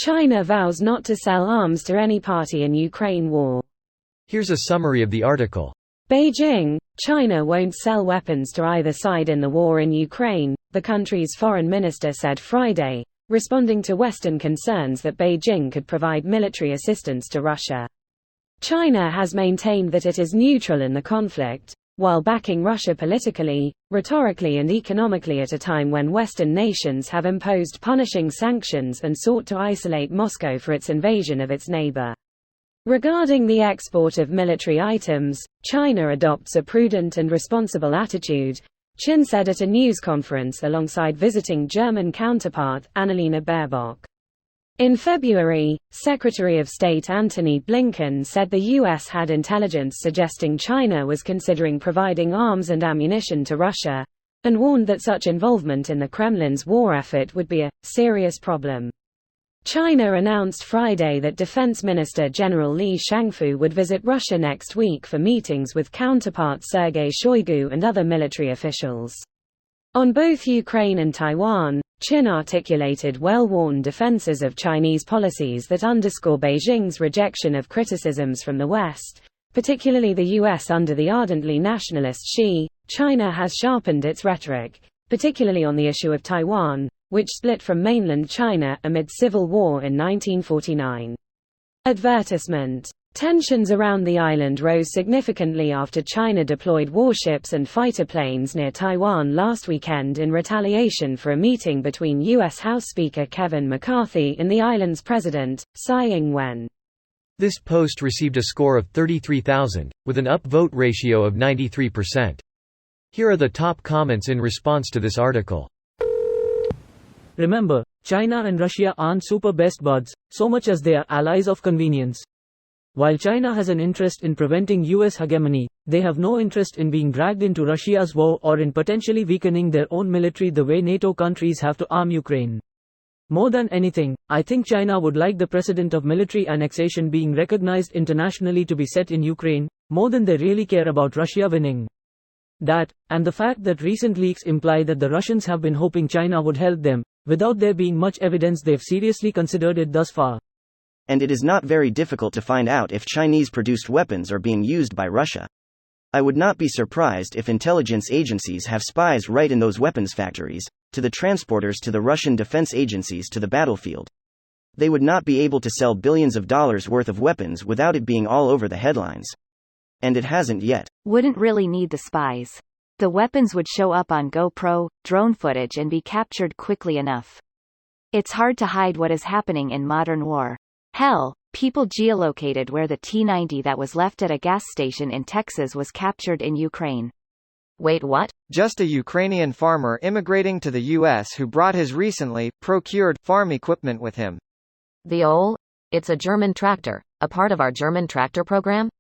China vows not to sell arms to any party in Ukraine war. Here's a summary of the article. Beijing, China won't sell weapons to either side in the war in Ukraine, the country's foreign minister said Friday, responding to Western concerns that Beijing could provide military assistance to Russia. China has maintained that it is neutral in the conflict, while backing Russia politically, rhetorically and economically at a time when Western nations have imposed punishing sanctions and sought to isolate Moscow for its invasion of its neighbor. Regarding the export of military items, China adopts a prudent and responsible attitude, Qin said at a news conference alongside visiting German counterpart, Annalena Baerbock. In February, Secretary of State Antony Blinken said the U.S. had intelligence suggesting China was considering providing arms and ammunition to Russia, and warned that such involvement in the Kremlin's war effort would be a serious problem. China announced Friday that Defense Minister General Li Shangfu would visit Russia next week for meetings with counterpart Sergei Shoigu and other military officials. On both Ukraine and Taiwan, Qin articulated well-worn defenses of Chinese policies that underscore Beijing's rejection of criticisms from the West, particularly the U.S. under the ardently nationalist Xi. China has sharpened its rhetoric, particularly on the issue of Taiwan, which split from mainland China amid civil war in 1949. Advertisement. Tensions around the island rose significantly after China deployed warships and fighter planes near Taiwan last weekend in retaliation for a meeting between U.S. House Speaker Kevin McCarthy and the island's president, Tsai Ing-wen. This post received a score of 33,000, with an upvote ratio of 93%. Here are the top comments in response to this article. Remember, China and Russia aren't super best buds, so much as they are allies of convenience. While China has an interest in preventing U.S. hegemony, they have no interest in being dragged into Russia's war or in potentially weakening their own military the way NATO countries have to arm Ukraine. More than anything, I think China would like the precedent of military annexation being recognized internationally to be set in Ukraine, more than they really care about Russia winning. That, and the fact that recent leaks imply that the Russians have been hoping China would help them, without there being much evidence they've seriously considered it thus far. And it is not very difficult to find out if Chinese-produced weapons are being used by Russia. I would not be surprised if intelligence agencies have spies right in those weapons factories, to the transporters to the Russian defense agencies to the battlefield. They would not be able to sell billions of dollars worth of weapons without it being all over the headlines. And it hasn't yet. Wouldn't really need the spies. The weapons would show up on GoPro, drone footage and be captured quickly enough. It's hard to hide what is happening in modern war. Hell, people geolocated where the T-90 that was left at a gas station in Texas was captured in Ukraine. Wait, what? Just a Ukrainian farmer immigrating to the U.S. who brought his recently procured farm equipment with him. It's a German tractor, a part of our German tractor program?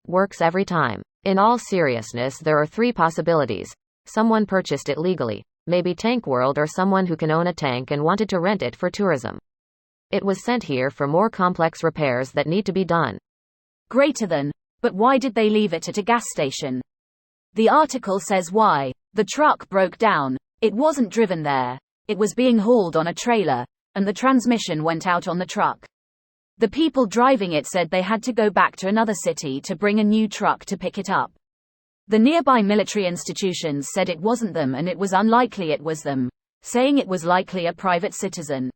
Works every time. In all seriousness, there are three possibilities. Someone purchased it legally, maybe Tank World or someone who can own a tank and wanted to rent it for tourism. It was sent here for more complex repairs that need to be done. Greater than. But why did they leave it at a gas station? The article says why. The truck broke down. It wasn't driven there. It was being hauled on a trailer, and the transmission went out on the truck. The people driving it said they had to go back to another city to bring a new truck to pick it up. The nearby military institutions said it wasn't them and it was unlikely it was them, saying it was likely a private citizen.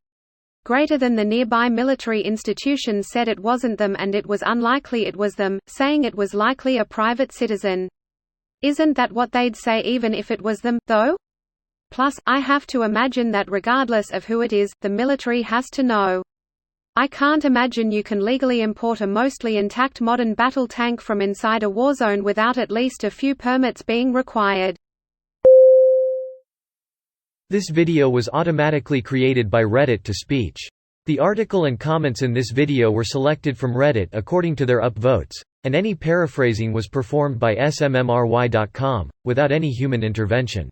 Greater than the nearby military institutions said it wasn't them and it was unlikely it was them, saying it was likely a private citizen. Isn't that what they'd say even if it was them, though? Plus, I have to imagine that regardless of who it is, the military has to know. I can't imagine you can legally import a mostly intact modern battle tank from inside a war zone without at least a few permits being required. This video was automatically created by Reddit to speech. The article and comments in this video were selected from Reddit according to their upvotes, and any paraphrasing was performed by smmry.com, without any human intervention.